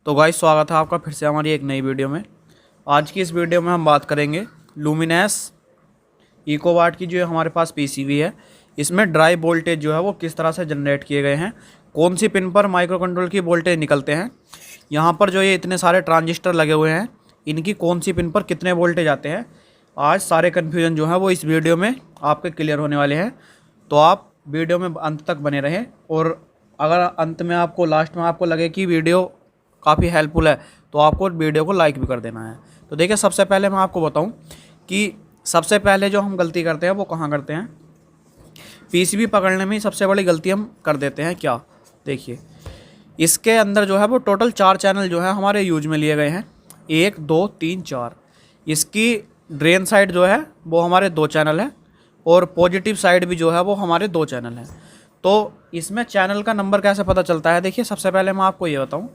तो गाइस स्वागत है आपका फिर से हमारी एक नई वीडियो में। आज की इस वीडियो में हम बात करेंगे लुमिनस इकोवाट की जो हमारे पास पीसीबी है, इसमें ड्राइव वोल्टेज जो है वो किस तरह से जनरेट किए गए हैं, कौन सी पिन पर माइक्रो कंट्रोल की वोल्टेज निकलते हैं, यहाँ पर जो ये इतने सारे ट्रांजिस्टर लगे हुए हैं इनकी कौन सी पिन पर कितने वोल्टेज आते हैं। आज सारे कन्फ्यूजन जो है वो इस वीडियो में आपके क्लियर होने वाले हैं, तो आप वीडियो में अंत तक बने रहें। और अगर अंत में आपको लास्ट में आपको लगे कि वीडियो काफ़ी हेल्पफुल है तो आपको वीडियो को लाइक भी कर देना है। तो देखिए, सबसे पहले मैं आपको बताऊं कि सबसे पहले जो हम गलती करते हैं वो कहाँ करते हैं। पीसीबी पकड़ने में ही सबसे बड़ी गलती हम कर देते हैं। क्या देखिए, इसके अंदर जो है वो टोटल 4 चैनल जो है हमारे यूज में लिए गए हैं, 1 2 3 4। इसकी ड्रेन साइड जो है वो हमारे 2 चैनल है और पॉजिटिव साइड भी जो है वो हमारे 2 चैनल हैं। तो इसमें चैनल का नंबर कैसे पता चलता है, देखिए सबसे पहले मैं आपको ये बताऊं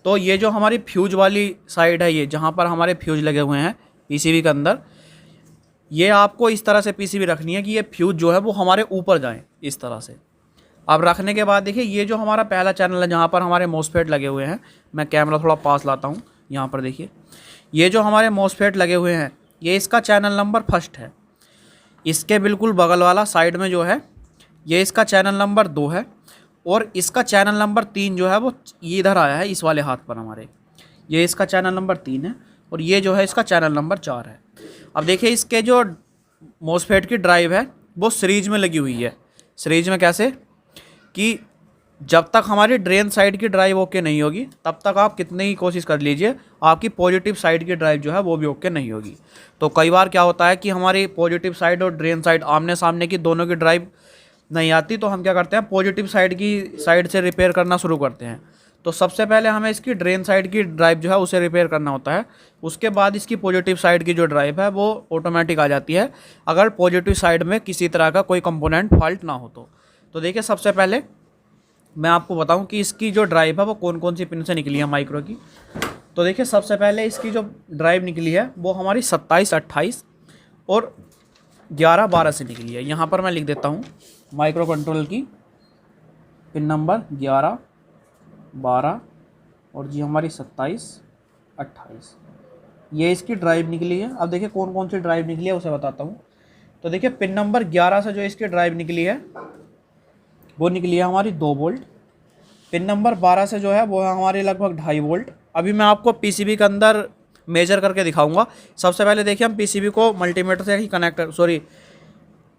तो ये जो हमारी फ्यूज वाली साइड है, ये जहाँ पर हमारे फ्यूज लगे हुए हैं पीसीबी के अंदर, ये आपको इस तरह से पीसीबी रखनी है कि ये फ्यूज जो है वो हमारे ऊपर जाएं इस तरह से। अब रखने के बाद देखिए, ये जो हमारा पहला चैनल है जहाँ पर हमारे मॉसफेट लगे हुए हैं, मैं कैमरा थोड़ा पास लाता हूँ, यहाँ पर देखिए ये जो हमारे मॉसफेट लगे हुए हैं ये इसका चैनल नंबर फर्स्ट है। इसके बिल्कुल बगल वाला साइड में जो है ये इसका चैनल नंबर 2 है और इसका चैनल नंबर 3 जो है वो इधर आया है इस वाले हाथ पर हमारे, ये इसका चैनल नंबर 3 है और ये जो है इसका चैनल नंबर 4 है। अब देखिए, इसके जो मॉसफेट की ड्राइव है वो सीरीज में लगी हुई है। सीरीज में कैसे कि जब तक हमारी ड्रेन साइड की ड्राइव ओके नहीं होगी तब तक आप कितने ही कोशिश कर लीजिए, आपकी पॉजिटिव साइड की ड्राइव जो है वो भी ओके नहीं होगी। तो कई बार क्या होता है कि हमारी पॉजिटिव साइड और ड्रेन साइड आमने सामने की दोनों की ड्राइव नहीं आती, तो हम क्या करते हैं, पॉजिटिव साइड की साइड से रिपेयर करना शुरू करते हैं। तो सबसे पहले हमें इसकी ड्रेन साइड की ड्राइव जो है उसे रिपेयर करना होता है, उसके बाद इसकी पॉजिटिव साइड की जो ड्राइव है वो ऑटोमेटिक आ जाती है, अगर पॉजिटिव साइड में किसी तरह का कोई कंपोनेंट फॉल्ट ना हो तो देखिए, सबसे पहले मैं आपको बताऊं कि इसकी जो ड्राइव है वो कौन कौन सी पिन से निकली है माइक्रो की। तो देखिए, सबसे पहले इसकी जो ड्राइव निकली है वो हमारी 27 28 और 11 12 से निकली है। यहाँ पर मैं लिख देता हूँ माइक्रो कंट्रोल की पिन नंबर 11 12 और जी हमारी 27 28, ये इसकी ड्राइव निकली है। अब देखिए कौन कौन सी ड्राइव निकली है उसे बताता हूँ। तो देखिए, पिन नंबर 11 से जो इसकी ड्राइव निकली है वो निकली है हमारी 2 वोल्ट। पिन नंबर 12 से जो है वो है हमारी लगभग 2.5 वोल्ट। अभी मैं आपको पीसीबी के अंदर मेजर करके दिखाऊंगा। सबसे पहले देखिए, हम पीसीबी को मल्टीमीटर से ही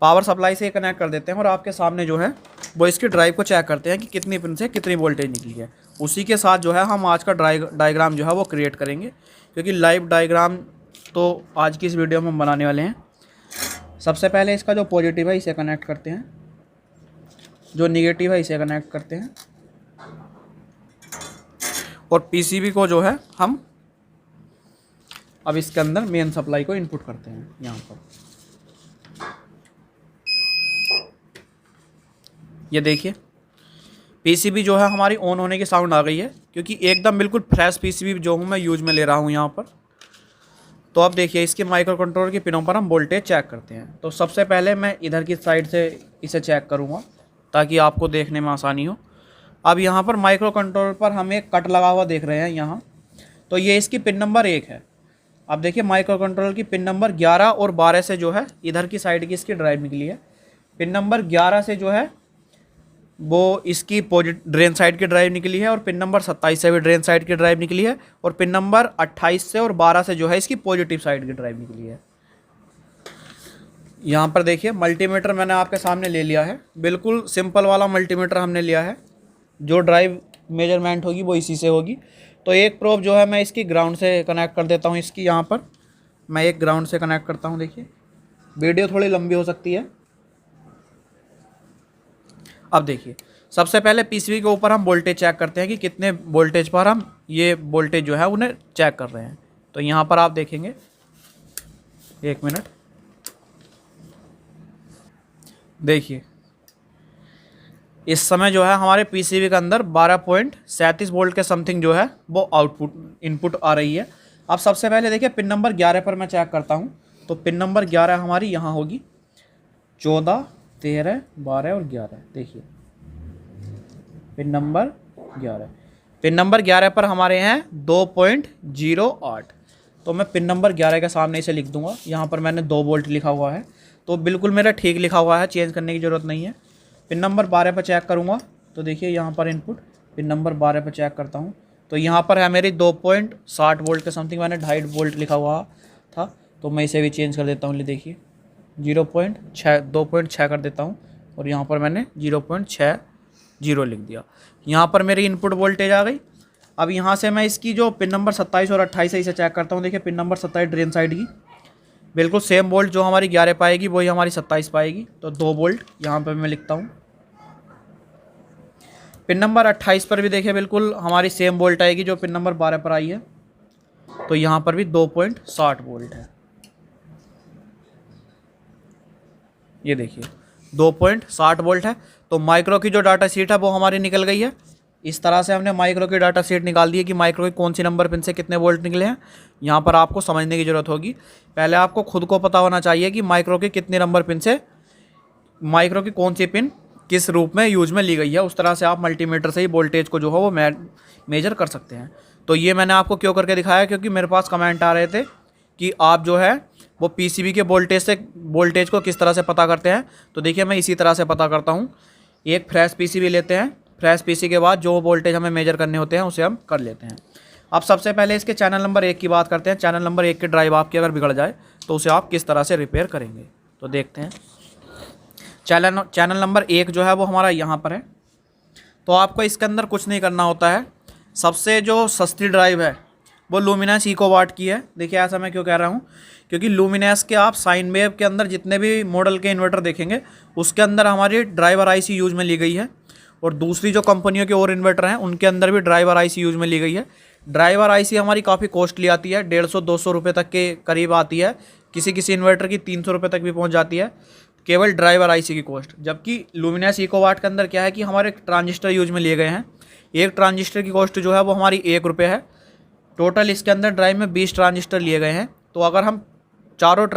पावर सप्लाई से ही कनेक्ट कर देते हैं और आपके सामने जो है वो इसकी ड्राइव को चेक करते हैं कि कितनी पिन से कितनी वोल्टेज निकली है। उसी के साथ जो है हम आज का डायग्राम जो है वो क्रिएट करेंगे, क्योंकि लाइव डायग्राम तो आज की इस वीडियो में हम बनाने वाले हैं। सबसे पहले इसका जो पॉजिटिव है इसे कनेक्ट करते हैं, जो निगेटिव है इसे कनेक्ट करते हैं और पीसीबी को जो है हम अब इसके अंदर मेन सप्लाई को इनपुट करते हैं। यहाँ पर ये देखिए, पीसीबी जो है हमारी ऑन होने की साउंड आ गई है, क्योंकि एकदम बिल्कुल फ्रेश पीसीबी जो हूँ मैं यूज में ले रहा हूँ यहाँ पर। तो अब देखिए, इसके माइक्रो कंट्रोलर की पिनों पर हम वोल्टेज चेक करते हैं। तो सबसे पहले मैं इधर की साइड से इसे चेक करूँगा ताकि आपको देखने में आसानी हो। अब यहाँ पर माइक्रो कंट्रोलर पर हम एक कट लगा हुआ देख रहे हैं यहाँ, तो ये इसकी पिन नंबर 1 है। अब देखिए, माइक्रो कंट्रोलर की पिन नंबर 11 और 12 से जो है इधर की साइड की इसकी ड्राइव निकली है। पिन नंबर 11 से जो है वो इसकी ड्रेन साइड की ड्राइव निकली है और पिन नंबर 27 से भी ड्रेन साइड की ड्राइव निकली है और पिन नंबर 28 से और 12 से जो है इसकी पॉजिटिव साइड की ड्राइव निकली है। यहाँ पर देखिए, मल्टीमीटर मैंने आपके सामने ले लिया है, बिल्कुल सिंपल वाला मल्टीमीटर हमने लिया है, जो ड्राइव मेजरमेंट होगी वो इसी से होगी। तो एक प्रोब जो है मैं इसकी ग्राउंड से कनेक्ट कर देता हूँ। इसकी यहाँ पर मैं एक ग्राउंड से कनेक्ट करता हूँ। देखिए, वीडियो थोड़ी लंबी हो सकती है। अब देखिए, सबसे पहले पीसीबी के ऊपर हम वोल्टेज चेक करते हैं कि कितने वोल्टेज पर हम ये वोल्टेज जो है उन्हें चेक कर रहे हैं। तो यहाँ पर आप देखेंगे, 1 मिनट, देखिए इस समय जो है हमारे पीसीबी के अंदर 12.37 वोल्ट के समथिंग जो है वो इनपुट आ रही है। अब सबसे पहले देखिए, पिन नंबर 11 पर मैं चेक करता हूँ। तो पिन नंबर 11 हमारी यहाँ होगी, 14 13 12 और 11। देखिए, पिन नंबर 11। पिन नंबर 11 पर हमारे हैं 2.08। तो मैं पिन नंबर 11 के सामने इसे लिख दूंगा। यहाँ पर मैंने 2 वोल्ट लिखा हुआ है, तो बिल्कुल मेरा ठीक लिखा हुआ है, चेंज करने की ज़रूरत नहीं है। पिन नंबर 12 पर चेक करूँगा तो देखिए यहाँ पर इनपुट पिन नंबर 12 पर चेक करता हूँ तो यहाँ पर है मेरी 2.60 वोल्ट के समथिंग, मैंने 2.5 वोल्ट लिखा हुआ था, तो मैं इसे भी चेंज कर देता हूँ। ले देखिए 2.6 कर देता हूँ और यहाँ पर मैंने 0.60 लिख दिया। यहाँ पर मेरी इनपुट वोल्टेज आ गई। अब यहाँ से मैं इसकी जो पिन नंबर 27 और 28 है इसे चेक करता हूँ। देखिए पिन नंबर 27 ड्रेन साइड की बिल्कुल सेम वोल्ट जो हमारी 11 पाएगी वही हमारी 27 पाएगी, तो 2 वोल्ट यहाँ पर मैं लिखता हूँ। पिन नंबर 28 पर भी देखिए बिल्कुल हमारी सेम वोल्ट आएगी जो पिन नंबर 12 पर आई है, तो यहाँ पर भी 2.60 वोल्ट है। ये देखिए 2.60 वोल्ट है। तो माइक्रो की जो डाटा शीट है वो हमारी निकल गई है। इस तरह से हमने माइक्रो की डाटा शीट निकाल दी है कि माइक्रो की कौन सी नंबर पिन से कितने वोल्ट निकले हैं। यहाँ पर आपको समझने की ज़रूरत होगी, पहले आपको खुद को पता होना चाहिए कि माइक्रो के कितने नंबर पिन से माइक्रो की कौन सी पिन किस रूप में यूज में ली गई है। उस तरह से आप मल्टीमीटर से ही वोल्टेज को जो है वो मेजर कर सकते हैं। तो ये मैंने आपको क्यों करके दिखाया, क्योंकि मेरे पास कमेंट आ रहे थे कि आप जो है वो पीसीबी के वोल्टेज को किस तरह से पता करते हैं। तो देखिए मैं इसी तरह से पता करता हूँ। एक फ्रेश पीसीबी लेते हैं, फ्रेश पीसी के बाद जो वोल्टेज हमें मेजर करने होते हैं उसे हम कर लेते हैं। अब सबसे पहले इसके चैनल नंबर 1 की बात करते हैं। चैनल नंबर 1 की ड्राइव आपकी अगर बिगड़ जाए तो उसे आप किस तरह से रिपेयर करेंगे, तो देखते हैं। चैनल नंबर 1 जो है वो हमारा यहाँ पर है। तो आपको इसके अंदर कुछ नहीं करना होता है। सबसे जो सस्ती ड्राइव है वो लुमिनस इकोवाट की है। देखिए ऐसा मैं क्यों कह रहा हूँ, क्योंकि लुमिनस के आप साइन वेव के अंदर जितने भी मॉडल के इन्वर्टर देखेंगे उसके अंदर हमारी ड्राइवर आईसी यूज में ली गई है, और दूसरी जो कंपनियों के और इन्वर्टर हैं उनके अंदर भी ड्राइवर आईसी यूज में ली गई है। ड्राइवर आईसी हमारी काफ़ी कॉस्टली आती है, 150-200 रुपये तक के करीब आती है। किसी इन्वर्टर की 300 रुपये तक भी पहुँच जाती है केवल ड्राइवर आईसी की कॉस्ट। जबकि लुमिनस इकोवाट के अंदर क्या है कि हमारे ट्रांजिस्टर यूज में लिए गए हैं। एक ट्रांजिस्टर की कॉस्ट जो है वो हमारी 1 रुपये है। टोटल इसके अंदर ड्राइव में 20 ट्रांजिस्टर लिए गए हैं। तो अगर हम चारों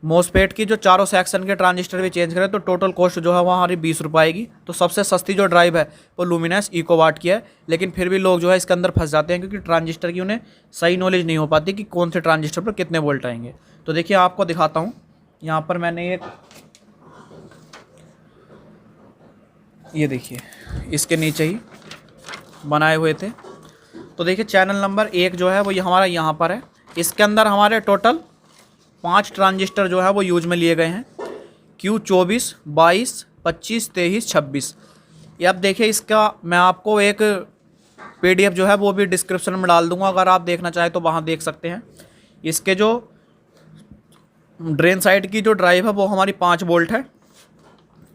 मोसपेट की जो चारों सेक्शन के ट्रांजिस्टर भी चेंज करें तो टोटल कॉस्ट जो है वो हमारी 20 रुपये आएगी। तो सबसे सस्ती जो ड्राइव है वो लुमिनस इकोवाट की है। लेकिन फिर भी लोग जो है इसके अंदर फंस जाते हैं, क्योंकि ट्रांजिस्टर की उन्हें सही नॉलेज नहीं हो पाती कि कौन से ट्रांजिस्टर पर कितने वोल्ट आएंगे। तो देखिए आपको दिखाता हूँ। यहाँ पर मैंने ये देखिए इसके नीचे ही बनाए हुए थे। तो देखिए चैनल नंबर 1 जो है वो हमारा यहाँ पर है। इसके अंदर हमारे टोटल 5 ट्रांजिस्टर जो है वो यूज में लिए गए हैं, Q24, 22, 25, 23, 26। ये अब देखिए इसका मैं आपको एक PDF जो है वो भी डिस्क्रिप्शन में डाल दूंगा, अगर आप देखना चाहें तो वहाँ देख सकते हैं। इसके जो ड्रेन साइड की जो ड्राइव है वो हमारी 5 वोल्ट है,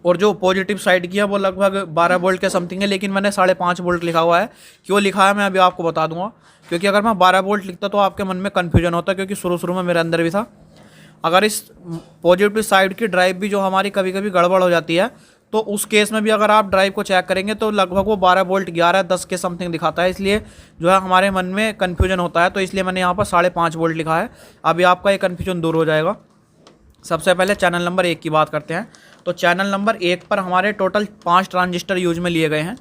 और जो पॉजिटिव साइड की है वो लगभग 12 वोल्ट के समथिंग है। लेकिन मैंने 5.5 वोल्ट लिखा हुआ है। क्यों लिखा है मैं अभी आपको बता दूंगा, क्योंकि अगर मैं 12 वोल्ट लिखता तो आपके मन में कन्फ्यूजन होता, क्योंकि शुरू में मेरे अंदर भी था। अगर इस पॉजिटिव साइड की ड्राइव भी जो हमारी कभी कभी गड़बड़ हो जाती है तो उस केस में भी अगर आप ड्राइव को चेक करेंगे तो लगभग वो 12 वोल्ट 11-10 के समथिंग दिखाता है। इसलिए जो है हमारे मन में कन्फ्यूजन होता है, तो इसलिए मैंने यहाँ पर 5.5 वोल्ट लिखा है। अभी आपका ये कन्फ्यूजन दूर हो जाएगा। सबसे पहले चैनल नंबर 1 की बात करते हैं। तो चैनल नंबर 1 पर हमारे टोटल 5 ट्रांजिस्टर यूज में लिए गए हैं।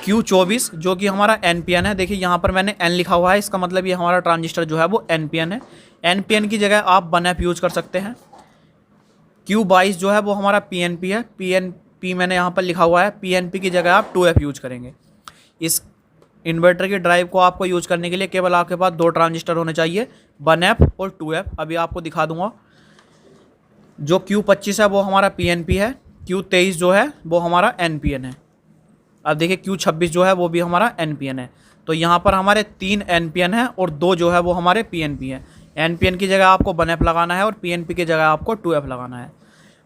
Q24 जो कि हमारा NPN है। देखिए यहाँ पर मैंने N लिखा हुआ है, इसका मतलब ये हमारा ट्रांजिस्टर जो है वो NPN है। NPN की जगह आप 1F यूज कर सकते हैं। Q22 जो है वो हमारा PNP है। PNP मैंने यहाँ पर लिखा हुआ है, PNP की जगह आप 2F यूज करेंगे। इस इन्वर्टर की ड्राइव को आपको यूज करने के लिए केवल आपके पास 2 ट्रांजिस्टर होने चाहिए, 1F और 2F। अभी आपको दिखा दूंगा। जो Q25 है वो हमारा PNP है, Q23 जो है वो हमारा NPN है। अब देखिए Q26 जो है वो भी हमारा NPN है। तो यहाँ पर हमारे 3 NPN है और 2 जो है वो हमारे PNP है। NPN की जगह आपको 1F लगाना है और PNP की जगह आपको 2F लगाना है।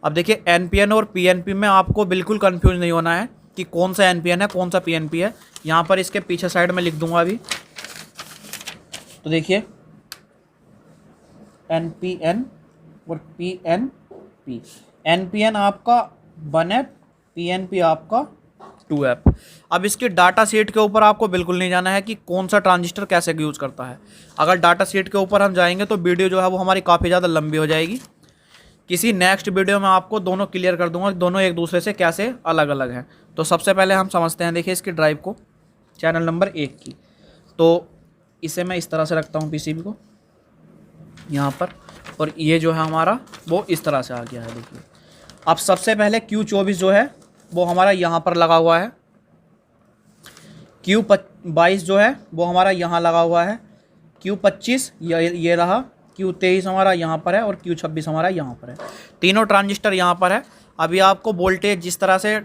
अब देखिए NPN और PNP में आपको बिल्कुल कंफ्यूज नहीं होना है कि कौन सा NPN है कौन सा PNP है। यहाँ पर इसके पीछे साइड में लिख दूंगा अभी। तो देखिए NPN और PNP। NPN आपका 1F, PNP आपका 2F। अब इसकी डाटा शीट के ऊपर आपको बिल्कुल नहीं जाना है कि कौन सा ट्रांजिस्टर कैसे यूज़ करता है। अगर डाटा शीट के ऊपर हम जाएंगे तो वीडियो जो है वो हमारी काफ़ी ज़्यादा लंबी हो जाएगी। किसी नेक्स्ट वीडियो में आपको दोनों क्लियर कर दूंगा, दोनों एक दूसरे से कैसे अलग अलग हैं। तो सबसे पहले हम समझते हैं, देखिए इसकी ड्राइव को। चैनल नंबर 1 की। तो इसे मैं इस तरह से रखता हूँ पीसीबी को यहाँ पर, और ये जो है हमारा वो इस तरह से आ गया है। देखिए अब सबसे पहले Q24 जो है वो हमारा यहाँ पर लगा हुआ है, Q22 जो है वो हमारा यहाँ लगा हुआ है, Q25 ये रहा, Q23 हमारा यहाँ पर है और Q26 हमारा यहाँ पर है। तीनों ट्रांजिस्टर यहाँ पर है। अभी आपको वोल्टेज जिस तरह से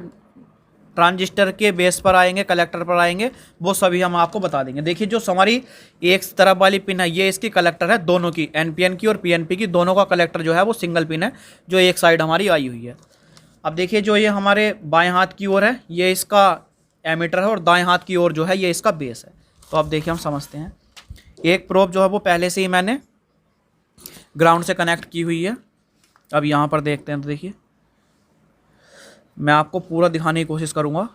ट्रांजिस्टर के बेस पर आएंगे, कलेक्टर पर आएंगे, वो सभी हम आपको बता देंगे। देखिए जो हमारी एक तरफ वाली पिन है ये इसकी कलेक्टर है, दोनों की, एनपीएन की और पीएनपी की, दोनों का कलेक्टर जो है वो सिंगल पिन है जो एक साइड हमारी आई हुई है। अब देखिए जो ये हमारे बाएं हाथ की ओर है ये इसका एमीटर है और दाएं हाथ की ओर जो है ये इसका बेस है। तो अब देखिए हम समझते हैं। एक प्रोब जो है वो पहले से ही मैंने ग्राउंड से कनेक्ट की हुई है। अब यहाँ पर देखते हैं तो देखिए मैं आपको पूरा दिखाने की कोशिश करूँगा।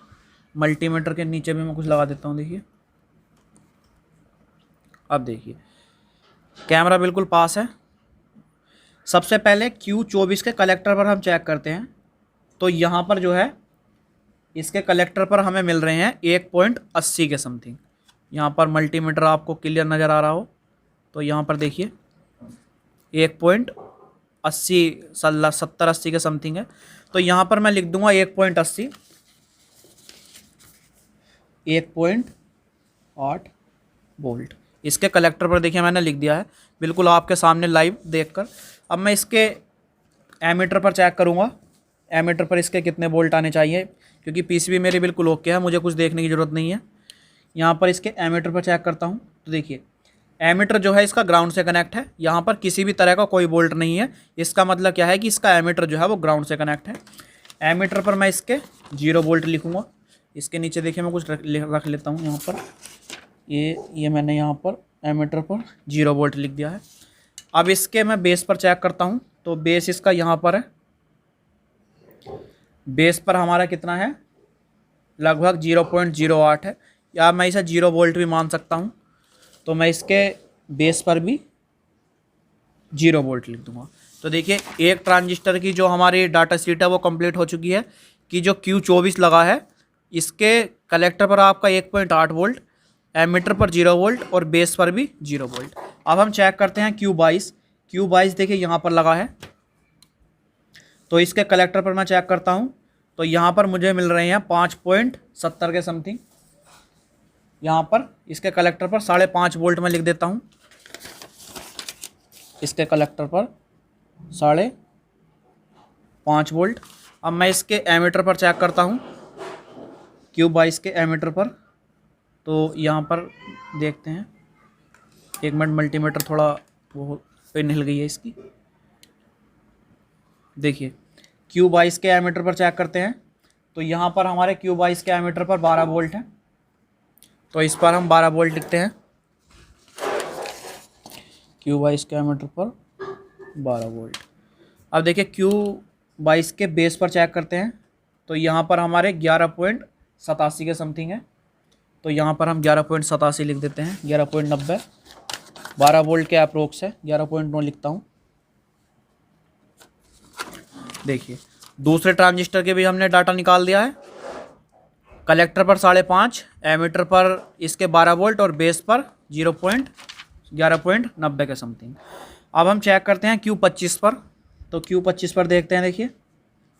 मल्टीमीटर के नीचे भी मैं कुछ लगा देता हूँ। देखिए अब देखिए कैमरा बिल्कुल पास है। सबसे पहले Q24 के कलेक्टर पर हम चेक करते हैं। तो यहाँ पर जो है इसके कलेक्टर पर हमें मिल रहे हैं 1.80 के समथिंग। यहाँ पर मल्टीमीटर आपको क्लियर नज़र आ रहा हो तो यहाँ पर देखिए 1.80 70-80 के समथिंग है। तो यहाँ पर मैं लिख दूंगा 1.80, 1.8 वोल्ट। इसके कलेक्टर पर देखिए मैंने लिख दिया है बिल्कुल आपके सामने लाइव देखकर। अब मैं इसके एमीटर पर चेक करूँगा, एमीटर पर इसके कितने वोल्ट आने चाहिए, क्योंकि पीसीबी मेरी बिल्कुल ओके है, मुझे कुछ देखने की ज़रूरत नहीं है। यहाँ पर इसके एमीटर पर चेक करता हूँ तो देखिए एमीटर जो है इसका ग्राउंड से कनेक्ट है। यहाँ पर किसी भी तरह का कोई वोल्ट नहीं है। इसका मतलब क्या है कि इसका एमीटर जो है वो ग्राउंड से कनेक्ट है। एमीटर पर मैं इसके 0 वोल्ट लिखूँगा। इसके नीचे देखिए मैं कुछ रख लेता हूँ। यहाँ पर ये मैंने यहाँ पर एमीटर पर 0 वोल्ट लिख दिया है। अब इसके मैं बेस पर चेक करता हूँ तो बेस इसका यहाँ पर है। बेस पर हमारा कितना है, लगभग 0.08 है, या मैं इसे 0 वोल्ट भी मान सकता हूँ। तो मैं इसके बेस पर भी 0 वोल्ट लिख दूंगा। तो देखिए एक ट्रांजिस्टर की जो हमारी डाटा शीट है वो कंप्लीट हो चुकी है कि जो Q24 लगा है इसके कलेक्टर पर आपका 1.8 वोल्ट, एमीटर पर 0 वोल्ट और बेस पर भी 0 वोल्ट। अब हम चेक करते हैं Q22 देखिए यहाँ पर लगा है। तो इसके कलेक्टर पर मैं चेक करता हूँ तो यहाँ पर मुझे मिल रहे हैं 5.70 के समथिंग। यहाँ पर इसके कलेक्टर पर 5.5 वोल्ट में लिख देता हूँ। इसके कलेक्टर पर 5.5 वोल्ट। अब मैं इसके एमीटर पर चेक करता हूँ Q22 के एमीटर पर। तो यहाँ पर देखते हैं, एक मिनट, मल्टीमीटर थोड़ा वो पिन हिल गई है इसकी। देखिए Q22 के एमीटर पर चेक करते हैं तो यहाँ पर हमारे Q22 के एमीटर पर 12 वोल्ट है। तो इस पर हम 12 वोल्ट लिखते हैं। Q22 के एमीटर पर 12 वोल्ट। अब देखिए Q22 के बेस पर चेक करते हैं तो यहाँ पर हमारे 11.87 के समथिंग है। तो यहाँ पर हम 11.87 लिख देते हैं, 11.90। 12 वोल्ट के अप्रोक्स है, 11.9 लिखता हूँ। देखिए दूसरे ट्रांजिस्टर के भी हमने डाटा निकाल दिया है। कलेक्टर पर 5.5, एमीटर पर इसके 12 वोल्ट और बेस पर 11.90 के समथिंग। अब हम चेक करते हैं Q25 पर। तो Q25 पर देखते हैं। देखिए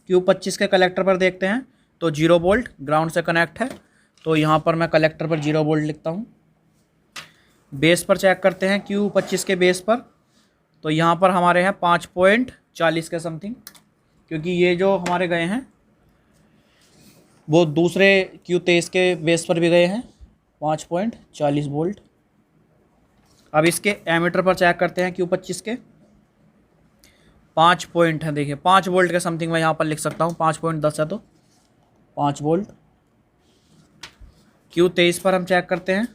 Q25 के कलेक्टर पर देखते हैं तो 0 वोल्ट ग्राउंड से कनेक्ट है। तो यहाँ पर मैं कलेक्टर पर 0 वोल्ट लिखता हूँ। बेस पर चेक करते हैं Q25 के बेस पर। तो यहाँ पर हमारे हैं 5.40 के समथिंग, क्योंकि ये जो हमारे गए हैं वो दूसरे Q23 के बेस पर भी गए हैं 5.40 वोल्ट। अब इसके एमीटर पर चेक करते हैं Q25 के 5 पॉइंट है। देखिए 5 वोल्ट के समथिंग मैं यहाँ पर लिख सकता हूँ, 5.10 है तो 5 वोल्ट। Q23 पर हम चेक करते हैं।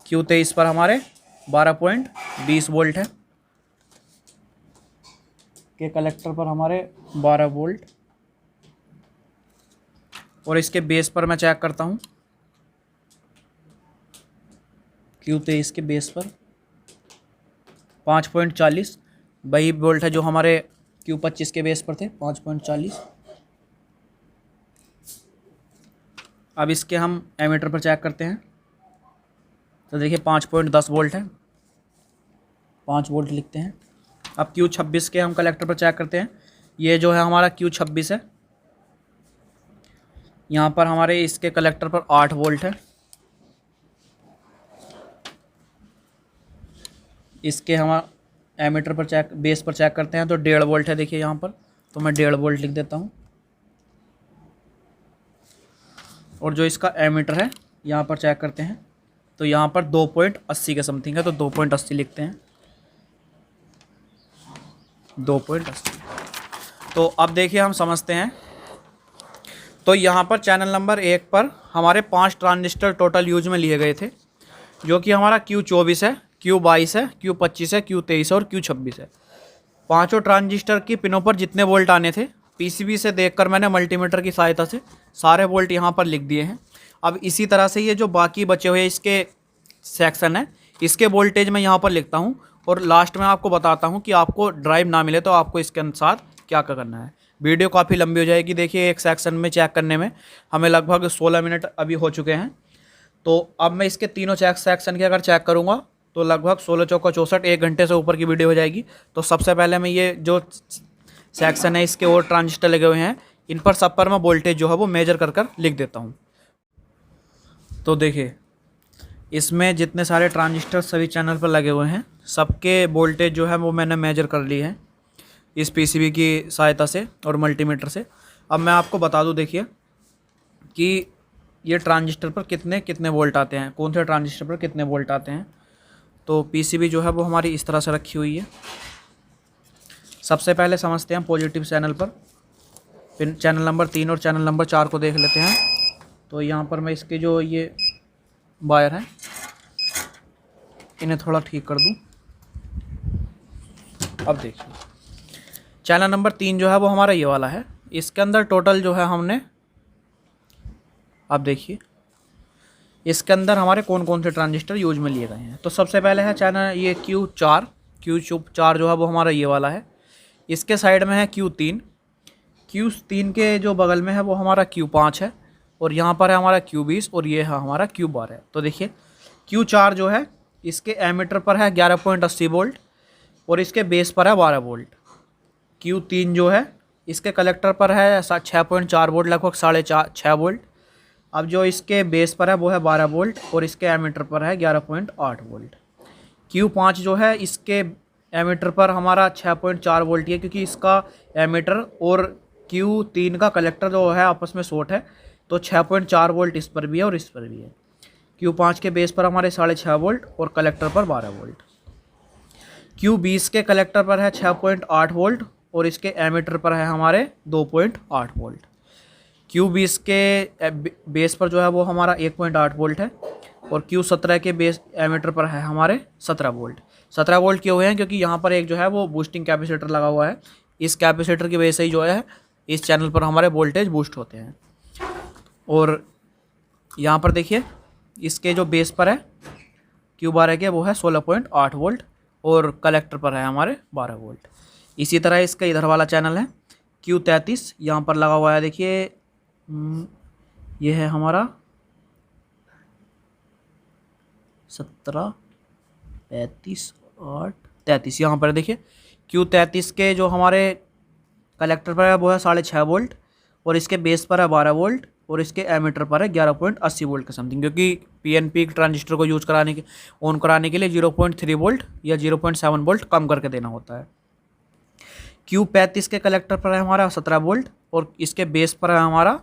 Q23 पर हमारे 12.20 वोल्ट है। के कलेक्टर पर हमारे 12 वोल्ट और इसके बेस पर मैं चेक करता हूँ Q23 के बेस पर 5.40 वही वोल्ट है जो हमारे Q25 के बेस पर थे, 5.40। अब इसके हम एमीटर पर चेक करते हैं। तो देखिए 5.10 वोल्ट है, 5 वोल्ट लिखते हैं। अब Q26 के हम कलेक्टर पर चेक करते हैं। ये जो है हमारा Q26 है। यहाँ पर हमारे इसके कलेक्टर पर 8 वोल्ट है। इसके हम एमीटर पर चेक, बेस पर चेक करते हैं तो 1.5 वोल्ट है। देखिए यहाँ पर, तो मैं 1.5 वोल्ट लिख देता हूँ। और जो इसका एमीटर है यहाँ पर चेक करते हैं तो यहाँ पर 2.80 के समथिंग है, तो 2.80 लिखते हैं, 2.80। तो अब देखिए हम समझते हैं। तो यहाँ पर चैनल नंबर 1 पर हमारे 5 ट्रांजिस्टर टोटल यूज में लिए गए थे, जो कि हमारा Q24 है, Q22 है, Q25 है, Q23 है और Q26 है। पांचों ट्रांजिस्टर की पिनों पर जितने वोल्ट आने थे, पीसीबी से देखकर मैंने मल्टीमीटर की सहायता से सारे वोल्ट यहाँ पर लिख दिए हैं। अब इसी तरह से ये जो बाकी बचे हुए इसके सेक्शन है, इसके वोल्टेज मैं यहाँ पर लिखता हूँ और लास्ट में आपको बताता हूँ कि आपको ड्राइव ना मिले तो आपको इसके अनुसार क्या क्या करना है। वीडियो काफ़ी लंबी हो जाएगी। देखिए एक सेक्शन में चेक करने में हमें लगभग 16 मिनट अभी हो चुके हैं। तो अब मैं इसके तीनों सेक्शन के अगर चेक करूँगा तो लगभग 16 चौका 64, 1 घंटे से ऊपर की वीडियो हो जाएगी। तो सबसे पहले मैं ये जो सेक्शन है इसके और ट्रांजिस्टर लगे हुए हैं, इन पर सब पर मैं वोल्टेज जो है वो मेजर कर लिख देता हूँ। तो देखिए इसमें जितने सारे ट्रांजिस्टर सभी चैनल पर लगे हुए हैं, सबके वोल्टेज जो है वो मैंने मेजर कर ली है इस पीसीबी की सहायता से और मल्टीमीटर से। अब मैं आपको बता दूं, देखिए कि ये ट्रांजिस्टर पर कितने कितने वोल्ट आते हैं, कौन से ट्रांजिस्टर पर कितने वोल्ट आते हैं। तो पीसीबी जो है वो हमारी इस तरह से रखी हुई है। सबसे पहले समझते हैं पॉजिटिव चैनल पर, फिर चैनल नंबर 3 और चैनल नंबर 4 को देख लेते हैं। तो यहाँ पर मैं इसके जो ये वायर हैं इन्हें थोड़ा ठीक कर दूँ। अब देखिए चैनल नंबर 3 जो है वो हमारा ये वाला है। इसके अंदर टोटल जो है हमने, अब देखिए इसके अंदर हमारे कौन कौन से ट्रांजिस्टर यूज में लिए गए हैं। तो सबसे पहले है चैनल ये Q4 जो है वो हमारा ये वाला है। इसके साइड में है Q3 के जो बगल में है वो हमारा Q5 है और यहाँ पर है हमारा Q20 और ये है हमारा Q12। तो देखिए Q4 जो है इसके एमीटर पर है 11.80 वोल्ट और इसके बेस पर है 12 वोल्ट। Q3 जो है इसके कलेक्टर पर है 6.4 वोल्ट, लगभग 6.5 वोल्ट। अब जो इसके बेस पर है वो है 12 वोल्ट और इसके एमीटर पर है 11.8 वोल्ट। Q5 जो है इसके एमीटर पर हमारा 6.4 वोल्ट है, क्योंकि इसका एमीटर और Q3 का कलेक्टर जो है आपस में शॉर्ट है, तो 6.4 वोल्ट इस पर भी है और इस पर भी है। Q5 के बेस पर हमारे 6.5 वोल्ट और कलेक्टर पर 12 वोल्ट। Q20 के कलेक्टर पर है 6.8 वोल्ट और इसके एमीटर पर है हमारे 2.8 वोल्ट। Q20 के बेस पर जो है वो हमारा 1.8 वोल्ट है और Q17 के बेस एमीटर पर है हमारे 17 वोल्ट। 17 वोल्ट क्यों हुए हैं, क्योंकि यहाँ पर एक जो है वो बूस्टिंग कैपेसिटर लगा हुआ है। इस कैपेसिटर की वजह से ही जो है इस चैनल पर हमारे वोल्टेज बूस्ट होते हैं। और यहाँ पर देखिए इसके जो बेस पर है Q12 के वो है 16.8 वोल्ट और कलेक्टर पर है हमारे 12 वोल्ट। इसी तरह इसका इधर वाला चैनल है Q33, यहाँ पर लगा हुआ है। देखिए ये है हमारा 17, 35, 8, 33। यहाँ पर देखिए Q33 के जो हमारे कलेक्टर पर है वो है 6.5 वोल्ट और इसके बेस पर है 12 वोल्ट और इसके एमीटर पर है 11.80 वोल्ट का समथिंग, क्योंकि पीएनपी ट्रांजिस्टर को यूज कराने के ऑन कराने के लिए 0.3 वोल्ट या 0.7 वोल्ट कम करके देना होता है। Q35 के कलेक्टर पर है हमारा 17 वोल्ट और इसके बेस पर है हमारा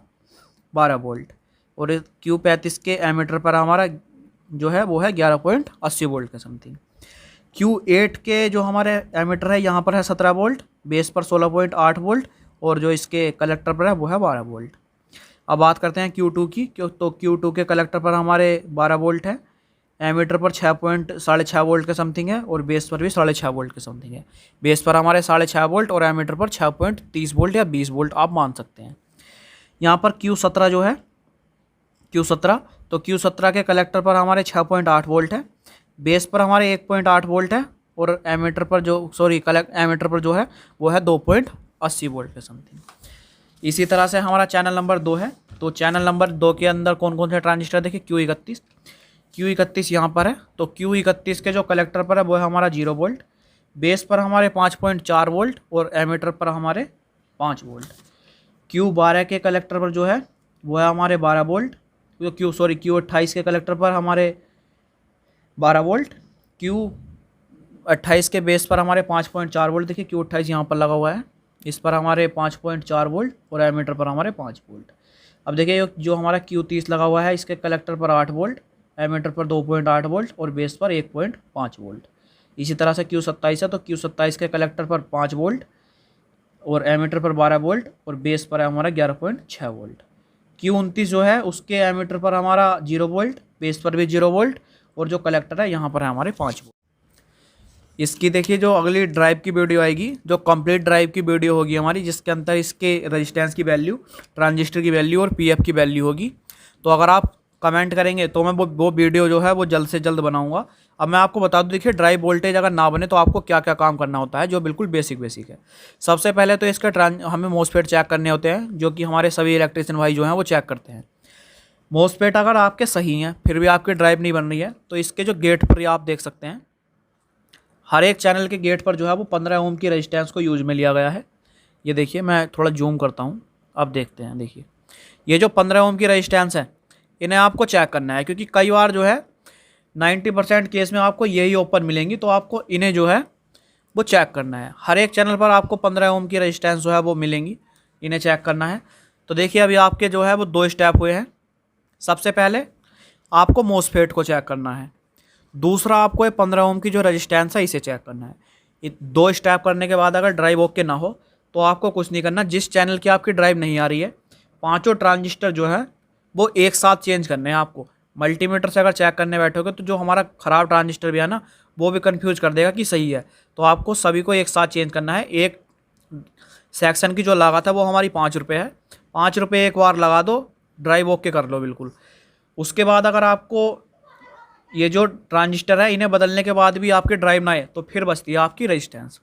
12 वोल्ट और Q35 के एमीटर पर हमारा जो है वो है 11.80 वोल्ट के समथिंग। Q8 के जो हमारे एमीटर है यहाँ पर है 17 वोल्ट, बेस पर 16.8 वोल्ट और जो इसके कलेक्टर पर है वो है 12 वोल्ट। अब बात करते हैं Q2 की। तो Q2 के कलेक्टर पर हमारे 12 वोल्ट है, एमीटर पर 6.6 वोल्ट के समथिंग है और बेस पर भी 6.5 वोल्ट के समथिंग है। बेस पर हमारे 6.5 वोल्ट और एमीटर पर 6.30 वोल्ट या 20 वोल्ट आप मान सकते हैं। यहाँ पर Q17 जो है Q17, तो Q17 के कलेक्टर पर हमारे 6.8 वोल्ट है, बेस पर हमारे 1.8 वोल्ट है और एमीटर पर जो एमीटर पर जो है वो है 2.80 वोल्ट के समथिंग। इसी तरह से हमारा चैनल नंबर 2 है, तो चैनल नंबर 2 के अंदर कौन कौन से ट्रांजिस्टर देखिए, Q31 यहाँ पर है। तो Q31 के जो कलेक्टर पर है वो है हमारा 0 वोल्ट, बेस पर हमारे 5.4 वोल्ट और एमीटर पर हमारे 5 वोल्ट। Q12 के कलेक्टर पर जो है वो है हमारे 12 वोल्ट, Q28 के कलेक्टर पर हमारे 12 वोल्ट, Q28 के बेस पर हमारे 5.4 वोल्ट, देखिए Q28 यहाँ पर लगा हुआ है, इस पर हमारे 5.4 वोल्ट और एमीटर पर हमारे 5 वोल्ट। अब देखिए जो हमारा Q30 लगा हुआ है, इसके कलेक्टर पर 8 वोल्ट, एमीटर पर 2.8 वोल्ट और बेस पर 1.5 वोल्ट। इसी तरह से Q27 है, तो Q27 के कलेक्टर पर 5 वोल्ट और एमीटर पर 12 वोल्ट और बेस पर है हमारा 11.6 वोल्ट। Q29 जो है उसके एमीटर पर हमारा 0 वोल्ट, बेस पर भी 0 वोल्ट और जो कलेक्टर है यहाँ पर है हमारे 5 वोल्ट। इसकी देखिए जो अगली ड्राइव की वीडियो आएगी, जो कंप्लीट ड्राइव की वीडियो होगी हमारी, जिसके अंदर इसके रेजिस्टेंस की वैल्यू, ट्रांजिस्टर की वैल्यू और पीएफ की वैल्यू होगी। तो अगर आप कमेंट करेंगे तो मैं वो वीडियो जो है वो जल्द से जल्द बनाऊंगा। अब मैं आपको बता दूं, देखिए ड्राइव वोल्टेज अगर ना बने तो आपको क्या क्या काम करना होता है, जो बिल्कुल बेसिक है। सबसे पहले तो इसका हमें मोसफेट चेक करने होते हैं, जो कि हमारे सभी इलेक्ट्रिशियन भाई जो हैं वो चेक करते हैं। मोसफेट अगर आपके सही हैं फिर भी आपकी ड्राइव नहीं बन रही है, तो इसके जो गेट पर आप देख सकते हैं, हर एक चैनल के गेट पर जो है वो 15 ओम की रेजिस्टेंस को यूज में लिया गया है। ये देखिए मैं थोड़ा जूम करता हूँ, अब देखते हैं। देखिए ये जो 15 ओम की रेजिस्टेंस है, इन्हें आपको चेक करना है, क्योंकि कई बार जो है 90% केस में आपको यही ओपन मिलेंगी, तो आपको इन्हें जो है वो चेक करना है। हर एक चैनल पर आपको 15 ओम की रेजिस्टेंस जो है वो मिलेंगी, इन्हें चेक करना है। तो देखिए अभी आपके जो है वो 2 स्टेप हुए हैं। सबसे पहले आपको मोसफेट को चेक करना है, दूसरा आपको ये 15 ओम की जो रेजिस्टेंस है इसे चेक करना है। ये 2 स्टेप करने के बाद अगर ड्राइव ओके ना हो तो आपको कुछ नहीं करना। जिस चैनल की आपकी ड्राइव नहीं आ रही है, पांचों ट्रांजिस्टर जो है वो एक साथ चेंज करने हैं आपको। मल्टीमीटर से अगर चेक करने बैठोगे तो जो हमारा ख़राब ट्रांजिस्टर भी है ना, वो भी कन्फ्यूज कर देगा कि सही है। तो आपको सभी को एक साथ चेंज करना है। एक सेक्शन की जो लागत है वो हमारी 5 रुपये है, 5 रुपये एक बार लगा दो, ड्राइव ओके कर लो बिल्कुल। उसके बाद अगर आपको ये जो ट्रांजिस्टर है इन्हें बदलने के बाद भी आपकी ड्राइव ना आए तो फिर बचती है आपकी रेजिस्टेंस।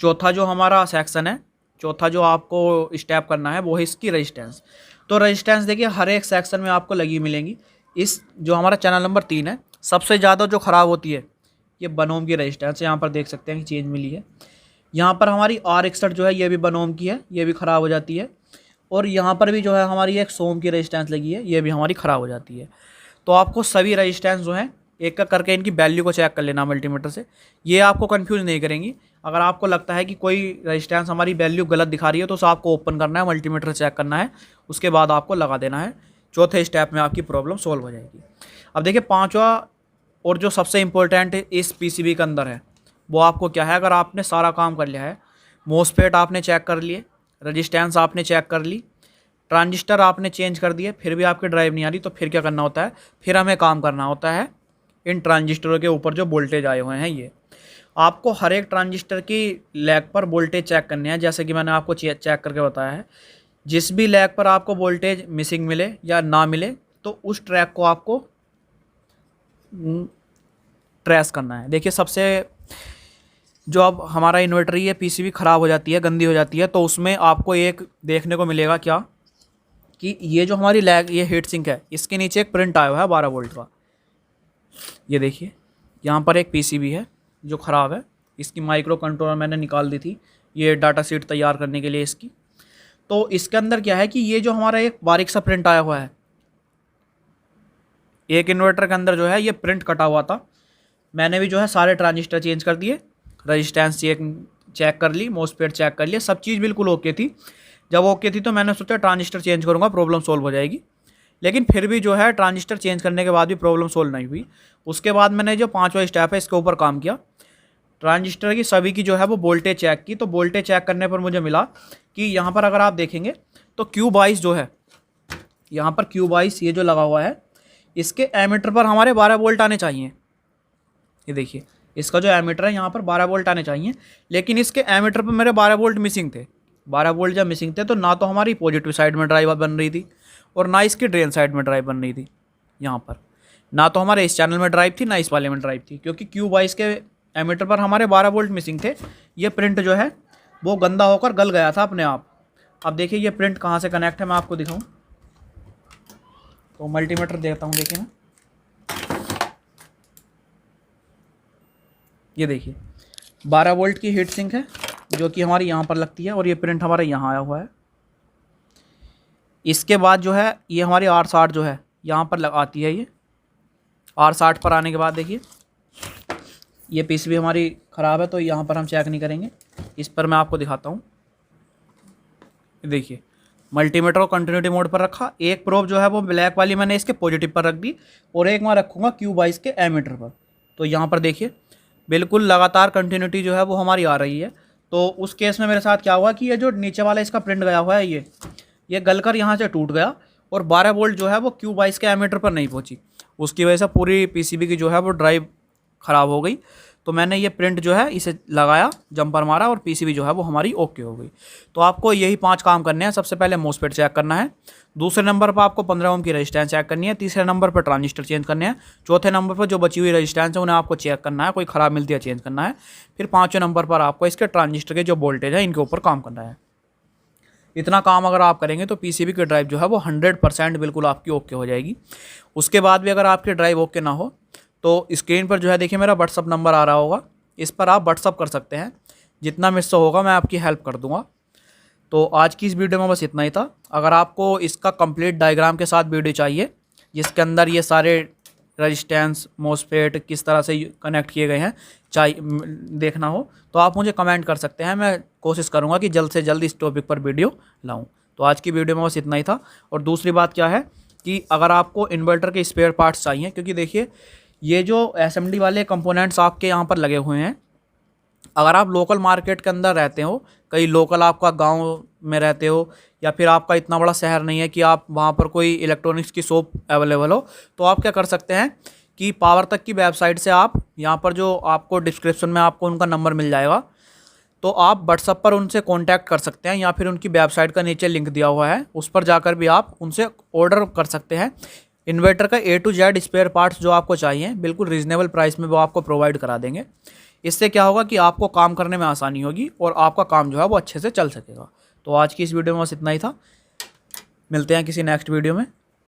चौथा जो हमारा सेक्शन है, चौथा जो आपको स्टेप करना है वो है इसकी रेजिस्टेंस। तो रेजिस्टेंस देखिए हर एक सेक्शन में आपको लगी मिलेंगी। इस जो हमारा चैनल नंबर 3 है, सबसे ज़्यादा जो ख़राब होती है ये 1 ओम की रेजिस्टेंस, यहाँ पर देख सकते हैं कि चेंज मिली है। यहाँ पर हमारी R61 जो है ये भी 1 ओम की है, ये भी ख़राब हो जाती है। और यहाँ पर भी जो है हमारी एक 100 ओम की रेजिस्टेंस लगी है, ये भी हमारी ख़राब हो जाती है। तो आपको सभी रेजिस्टेंस जो हैं एक एक करके इनकी वैल्यू को चेक कर लेना मल्टीमीटर से, ये आपको कंफ्यूज नहीं करेंगी। अगर आपको लगता है कि कोई रेजिस्टेंस हमारी वैल्यू गलत दिखा रही है तो उसे आपको ओपन करना है, मल्टीमीटर से चेक करना है, उसके बाद आपको लगा देना है। चौथे स्टेप में आपकी प्रॉब्लम सॉल्व हो जाएगी। अब देखिए पाँचवा और जो सबसे इम्पोर्टेंट इस पीसीबी के अंदर है वो आपको क्या है, अगर आपने सारा काम कर लिया है, मोसफेट आपने चेक कर लिए, रेजिस्टेंस आपने चेक कर ली, ट्रांजिस्टर आपने चेंज कर दिए, फिर भी आपकी ड्राइव नहीं आ रही, तो फिर क्या करना होता है, फिर हमें काम करना होता है इन ट्रांजिस्टरों के ऊपर जो वोल्टेज आए हुए हैं। ये आपको हर एक ट्रांजिस्टर की लैग पर वोल्टेज चेक करने हैं, जैसे कि मैंने आपको चेक करके बताया है। जिस भी लैग पर आपको वोल्टेज मिसिंग मिले या ना मिले तो उस ट्रैक को आपको ट्रेस करना है। देखिए सबसे जो अब हमारा इन्वर्टर ये पीसीबी ख़राब हो जाती है, गंदी हो जाती है, तो उसमें आपको एक देखने को मिलेगा क्या कि ये जो हमारी लैग, ये हीट सिंक है, इसके नीचे एक प्रिंट आया हुआ है 12 वोल्ट का। ये देखिए यहाँ पर एक पीसीबी है जो ख़राब है, इसकी माइक्रो कंट्रोलर मैंने निकाल दी थी ये डाटा शीट तैयार करने के लिए इसकी। तो इसके अंदर क्या है कि ये जो हमारा एक बारीक सा प्रिंट आया हुआ है, एक इन्वर्टर के अंदर जो है ये प्रिंट कटा हुआ था। मैंने भी जो है सारे ट्रांजिस्टर चेंज कर दिए, रेजिस्टेंस चेक कर ली, मोसफेट चेक कर लिया, सब चीज़ बिल्कुल ओके थी। जब ओके थी तो मैंने सोचा ट्रांजिस्टर चेंज करूँगा, प्रॉब्लम सोल्व हो जाएगी। लेकिन फिर भी जो है ट्रांजिस्टर चेंज करने के बाद भी प्रॉब्लम सोल्व नहीं हुई। उसके बाद मैंने जो 5वां स्टेप है इसके ऊपर काम किया, ट्रांजिस्टर की सभी की जो है वो वोल्टेज चेक की। तो वोल्टेज चेक करने पर मुझे मिला कि यहाँ पर अगर आप देखेंगे तो Q22 जो है, यहाँ पर Q22 ये जो लगा हुआ है, इसके एमीटर पर हमारे 12 वोल्ट आने चाहिए। ये देखिए इसका जो एमीटर है यहाँ पर 12 वोल्ट आने चाहिए, लेकिन इसके एमीटर पर मेरे 12 वोल्ट मिसिंग थे। 12 वोल्ट जब मिसिंग थे तो ना तो हमारी पॉजिटिव साइड में ड्राइव बन रही थी और ना इसकी ड्रेन साइड में ड्राइव बन रही थी। यहाँ पर ना तो हमारे इस चैनल में ड्राइव थी ना इस वाले में ड्राइव थी, क्योंकि Q22 के एमीटर पर हमारे 12 वोल्ट मिसिंग थे। ये प्रिंट जो है वो गंदा होकर गल गया था अपने आप, अब देखिए ये प्रिंट कहाँ से कनेक्ट है मैं आपको दिखाऊं। तो मल्टीमीटर देखता हूँ, देखिए मैं, ये देखिए 12 वोल्ट की हीट सिंक है जो कि हमारी यहाँ पर लगती है, और ये प्रिंट हमारे यहाँ आया हुआ है। इसके बाद जो है ये हमारी R60 जो है यहाँ पर आती है। ये R60 पर आने के बाद देखिए ये पीसीबी हमारी ख़राब है, तो यहाँ पर हम चेक नहीं करेंगे, इस पर मैं आपको दिखाता हूँ। देखिए मल्टीमीटर को कंटिन्यूटी मोड पर रखा, एक प्रोब जो है वो ब्लैक वाली मैंने इसके पॉजिटिव पर रख दी, और एक मैं रखूँगा Q22 के एमीटर पर। तो यहाँ पर देखिए बिल्कुल लगातार कंटिन्यूटी जो है वो हमारी आ रही है। तो उस केस में मेरे साथ क्या हुआ कि ये जो नीचे वाला इसका प्रिंट गया हुआ है ये गलकर यहाँ से टूट गया, और 12 वोल्ट जो है वो Q22 के एमीटर पर नहीं पहुँची। उसकी वजह से पूरी पीसीबी की जो है वो ड्राइव ख़राब हो गई। तो मैंने ये प्रिंट जो है इसे लगाया, जंपर मारा, और पीसीबी जो है वो हमारी ओके हो गई। तो आपको यही 5 काम करने हैं। सबसे पहले मॉसफेट चेक करना है, दूसरे नंबर पर आपको 15 ओम की रेजिस्टेंस चेक करनी है, तीसरे नंबर पर ट्रांजिस्टर चेंज करने हैं, चौथे नंबर पर जो बची हुई रेजिस्टेंस है उन्हें आपको चेक करना है, कोई ख़राब मिलती है चेंज करना है, फिर 5वें नंबर पर आपको इसके ट्रांजिस्टर के जो वोल्टेज है इनके ऊपर काम करना है। इतना काम अगर आप करेंगे तो पीसीबी की ड्राइव जो है वो 100% बिल्कुल आपकी ओके हो जाएगी। उसके बाद भी अगर आपकी ड्राइव ओके ना हो तो स्क्रीन पर जो है देखिए मेरा व्हाट्सअप नंबर आ रहा होगा, इस पर आप व्हाट्सअप कर सकते हैं। जितना मुझसे होगा मैं आपकी हेल्प कर दूंगा। तो आज की इस वीडियो में बस इतना ही था। अगर आपको इसका कंप्लीट डायग्राम के साथ वीडियो चाहिए जिसके अंदर ये सारे रेजिस्टेंस मॉसफेट किस तरह से कनेक्ट किए गए हैं देखना हो तो आप मुझे कमेंट कर सकते हैं। मैं कोशिश करूंगा कि जल्द से जल्द इस टॉपिक पर वीडियो लाऊं। तो आज की वीडियो में बस इतना ही था। और दूसरी बात क्या है कि अगर आपको इन्वर्टर के स्पेयर पार्ट्स चाहिए, क्योंकि देखिए ये जो एसएमडी वाले कंपोनेंट्स आपके यहाँ पर लगे हुए हैं, अगर आप लोकल मार्केट के अंदर रहते हो, कहीं लोकल आपका गांव में रहते हो, या फिर आपका इतना बड़ा शहर नहीं है कि आप वहाँ पर कोई इलेक्ट्रॉनिक्स की शॉप अवेलेबल हो, तो आप क्या कर सकते हैं कि पावर तक की वेबसाइट से आप यहाँ पर जो आपको डिस्क्रिप्शन में आपको उनका नंबर मिल जाएगा, तो आप व्हाट्सअप पर उनसे कांटेक्ट कर सकते हैं, या फिर उनकी वेबसाइट का नीचे लिंक दिया हुआ है उस पर जाकर भी आप उनसे ऑर्डर कर सकते हैं। इन्वर्टर का A to Z spare parts जो आपको चाहिए बिल्कुल रीज़नेबल प्राइस में वो आपको प्रोवाइड करा देंगे। इससे क्या होगा कि आपको काम करने में आसानी होगी और आपका काम जो है वो अच्छे से चल सकेगा। तो आज की इस वीडियो में बस इतना ही था। मिलते हैं किसी नेक्स्ट वीडियो में।